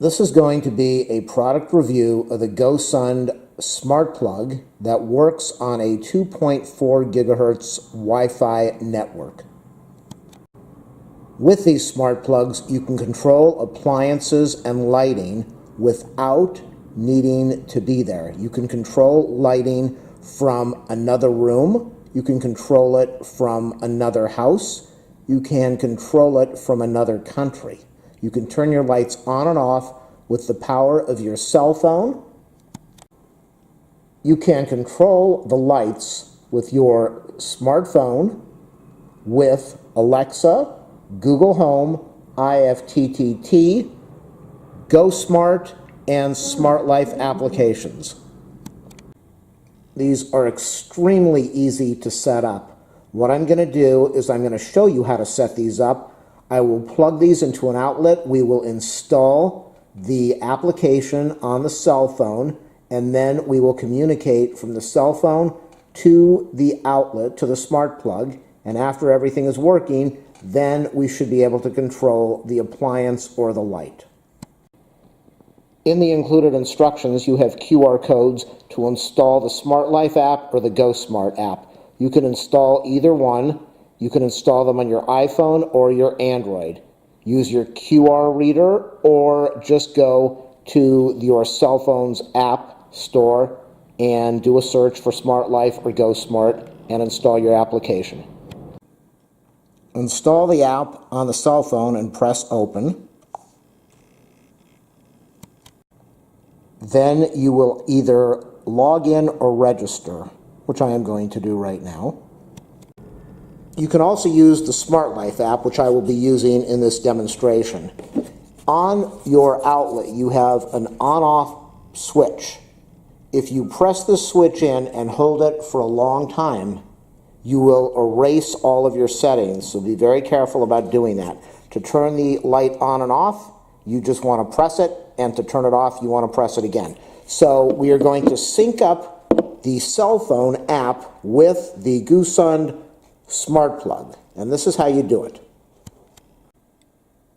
This is going to be a product review of the Gosund smart plug that works on a 2.4 gigahertz Wi-Fi network. With these smart plugs, you can control appliances and lighting without needing to be there. You can control lighting from another room. You can control it from another house. You can control it from another country. You can turn your lights on and off with the power of your cell phone. You can control the lights with your smartphone with Alexa, Google Home, IFTTT, GoSmart, and Smart Life applications. These are extremely easy to set up. What I'm going to do is I'm going to show you how to set these up. I will plug these into an outlet. We will install the application on the cell phone, and then we will communicate from the cell phone to the outlet, to the smart plug, and after everything is working, then we should be able to control the appliance or the light. In the included instructions, you have QR codes to install the Smart Life app or the GoSmart app. You can install either one. You can install them on your iPhone or your Android. Use your QR reader or just go to your cell phone's app store and do a search for Smart Life or GoSmart and install your application. Install the app on the cell phone and press open. Then you will either log in or register, which I am going to do right now. You can also use the Smart Life app, which I will be using in this demonstration. On your outlet, you have an on-off switch. If you press this switch in and hold it for a long time, you will erase all of your settings, so be very careful about doing that. To turn the light on and off, you just want to press it, and to turn it off, you want to press it again. So we are going to sync up the cell phone app with the Gosund smart plug, and this is how you do it.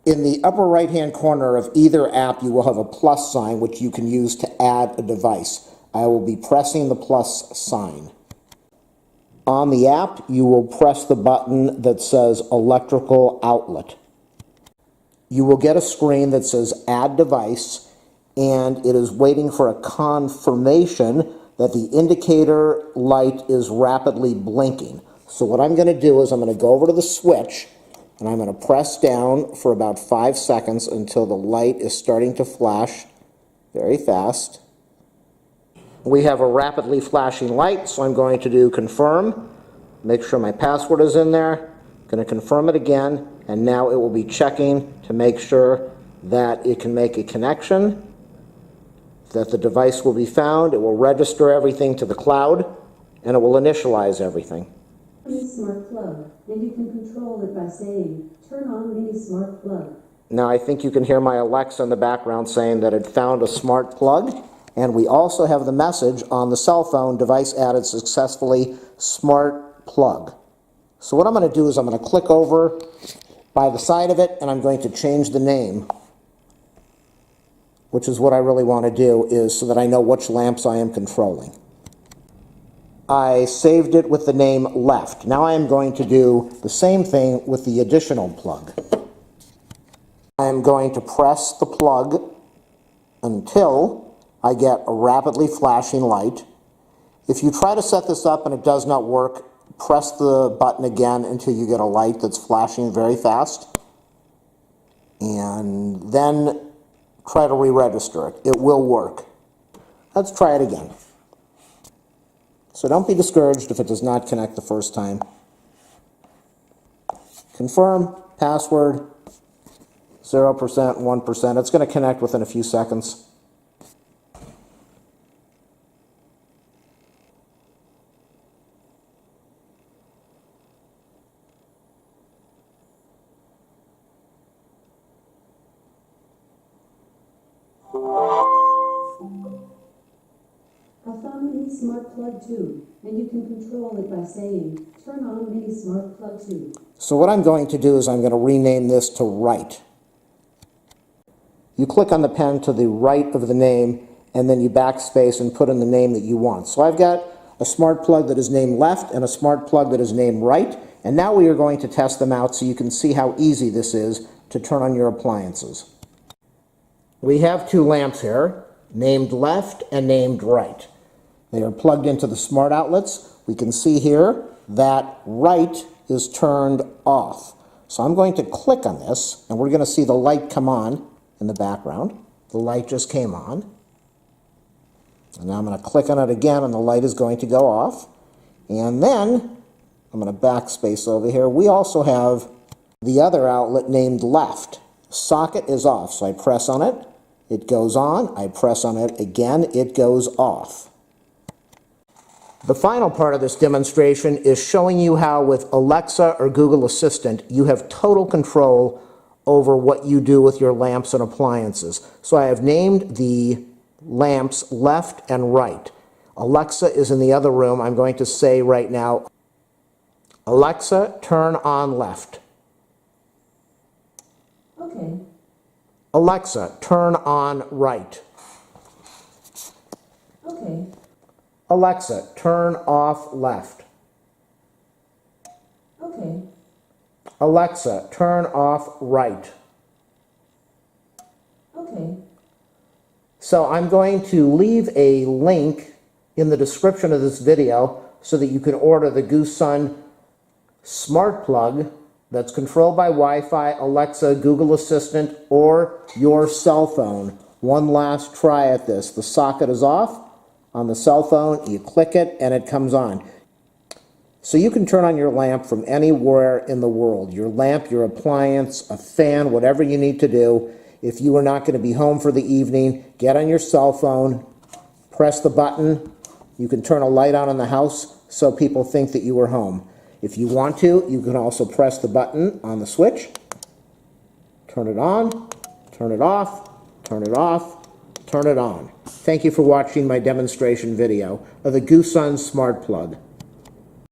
In the upper right hand corner of either app, you will have a plus sign which you can use to add a device. I will be pressing the plus sign. On the app, you will press the button that says electrical outlet. You will get a screen that says add device, and it is waiting for a confirmation that the indicator light is rapidly blinking. So what I'm going to do is I'm going to go over to the switch, and I'm going to press down for about 5 seconds until the light is starting to flash very fast. We have a rapidly flashing light, so I'm going to do confirm. Make sure my password is in there. I'm going to confirm it again, and now it will be checking to make sure that it can make a connection, that the device will be found. It will register everything to the cloud, and it will initialize everything. Mini Smart Plug, and you can control it by saying, turn on Mini Smart Plug. Now I think you can hear my Alexa in the background saying that it found a smart plug, and we also have the message on the cell phone, device added successfully, smart plug. So what I'm going to do is I'm going to click over by the side of it, and I'm going to change the name, which is what I really want to do, is so that I know which lamps I am controlling. I saved it with the name left. Now I am going to do the same thing with the additional plug. I am going to press the plug until I get a rapidly flashing light. If you try to set this up and it does not work, press the button again until you get a light that's flashing very fast. And then try to re-register it. It will work. Let's try it again. So don't be discouraged if it does not connect the first time. Confirm, password, 0%, 1%. It's going to connect within a few seconds. I found Mini Smart Plug 2, and you can control it by saying, turn on Mini Smart Plug 2. So what I'm going to do is I'm going to rename this to right. you click on the pen to the right of the name, and then you backspace and put in the name that you want. So I've got a smart plug that is named left and a smart plug that is named right, and now we are going to test them out so you can see how easy this is to turn on your appliances. We have two lamps here, named left and named right. They are plugged into the smart outlets. We can see here that right is turned off. So I'm going to click on this, and we're going to see the light come on in the background. The light just came on. And now I'm going to click on it again, and the light is going to go off. And then I'm going to backspace over here. We also have the other outlet named left. Socket is off, so I press on it. It goes on. I press on it again. It goes off. The final part of this demonstration is showing you how with Alexa or Google Assistant you have total control over what you do with your lamps and appliances. So I have named the lamps left and right. Alexa is in the other room. I'm going to say right now, Alexa, turn on left. Okay. Alexa, turn on right. Okay. Alexa, turn off left. Okay. Alexa, turn off right. Okay. So I'm going to leave a link in the description of this video so that you can order the Gosund smart plug that's controlled by Wi-Fi, Alexa, Google Assistant, or your cell phone. One last try at this. The socket is off. On the cell phone, you click it and it comes on. So you can turn on your lamp from anywhere in the world. Your lamp, your appliance, a fan, whatever you need to do. If you are not going to be home for the evening, get on your cell phone, press the button. You can turn a light on in the house so people think that you are home. If you want to, you can also press the button on the switch, turn it on, turn it off, turn it off, turn it on. Thank you for watching my demonstration video of the Gosund Smart Plug.